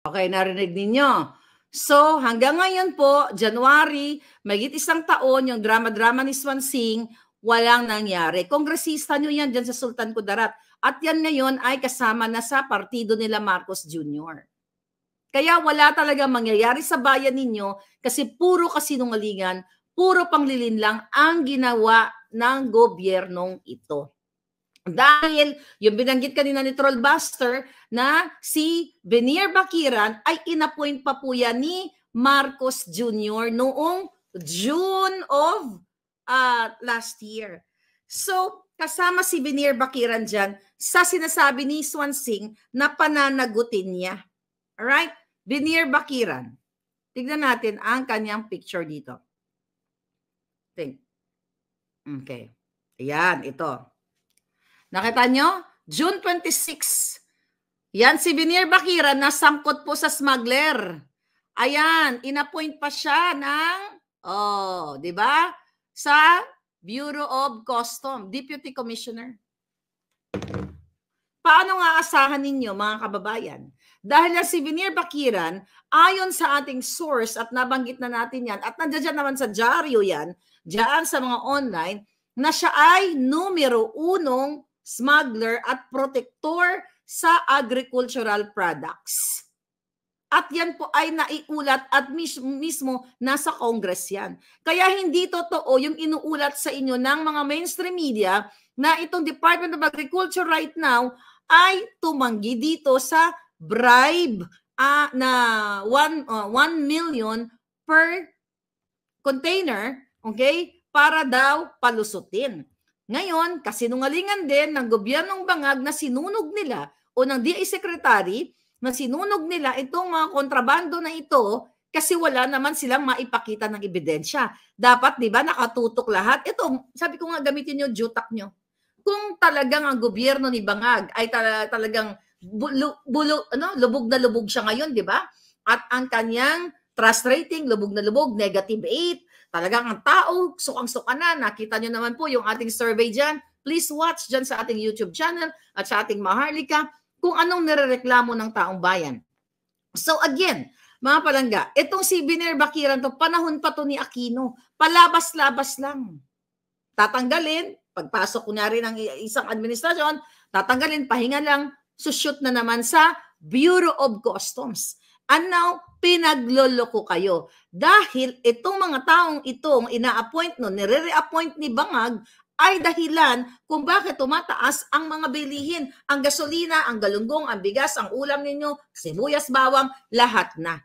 Okay, narinig ninyo. So, hanggang ngayon po, January, mahigit isang taon, yung drama-drama ni Swansing, walang nangyari. Kongresista nyo yan dyan sa Sultan Kudarat. At yan ngayon ay kasama na sa partido nila Marcos Jr. Kaya wala talaga mangyayari sa bayan ninyo kasi puro kasinungalingan, puro panglilin lang ang ginawa ng gobyernong ito. Dahil yung binanggit kanina ni Trollbuster na si Benier Bakiran ay inappoint pa po yan ni Marcos Jr. noong June of last year. So, kasama si Benier Bakiran dyan sa sinasabi ni Swansing na pananagutin niya. Alright? Benier Bakiran. Tignan natin ang kanyang picture dito. Okay. Ayan, ito. Nakita nyo? June 26. Yan si Benier Bakiran na sangkot po sa smuggler. Ayan, inappoint pa siya ng, di ba? Sa Bureau of Customs, Deputy Commissioner. Paano nga asahan ninyo, mga kababayan? Dahil si Benier Bakiran, ayon sa ating source, at nabanggit na natin yan, at nandiyan naman sa dyaryo yan, dyan sa mga online, na siya ay numero 1 smuggler at protector sa agricultural products. At yan po ay naiulat at mismo nasa Congress yan. Kaya hindi totoo yung inuulat sa inyo ng mga mainstream media na itong Department of Agriculture right now ay tumanggi dito sa bribe na 1 million per container, okay, para daw palusutin. Ngayon, kasinungalingan din ng gobyernong Bangag na sinunog nila o ng DA Secretary na sinunog nila itong mga kontrabando na ito kasi wala naman silang maipakita ng ebidensya. Dapat, di ba, nakatutok lahat. Ito, sabi ko nga, gamitin nyo, jutak nyo. Kung talagang ang gobyerno ni Bangag ay talagang lubog na lubog siya ngayon, di ba? At ang kanyang trust rating, lubog na lubog, -8. Talagang ang tao, sukang-suka na. Nakita nyo naman po yung ating survey dyan. Please watch dyan sa ating YouTube channel at sa ating Maharlika kung anong nirereklamo ng taong bayan. So again, mga palangga, itong si Benier Bakiran to, panahon pa to ni Aquino. Palabas-labas lang. Tatanggalin, pagpasok kunyari ng isang administrasyon, tatanggalin, pahinga lang, sushoot na naman sa Bureau of Customs. And now, pinagloloko kayo. Dahil itong mga taong itong ina-appoint nire-reappoint ni Bangag ay dahilan kung bakit tumataas ang mga bilihin. Ang gasolina, ang galunggong, ang bigas, ang ulam ninyo, sibuyas, bawang, lahat na.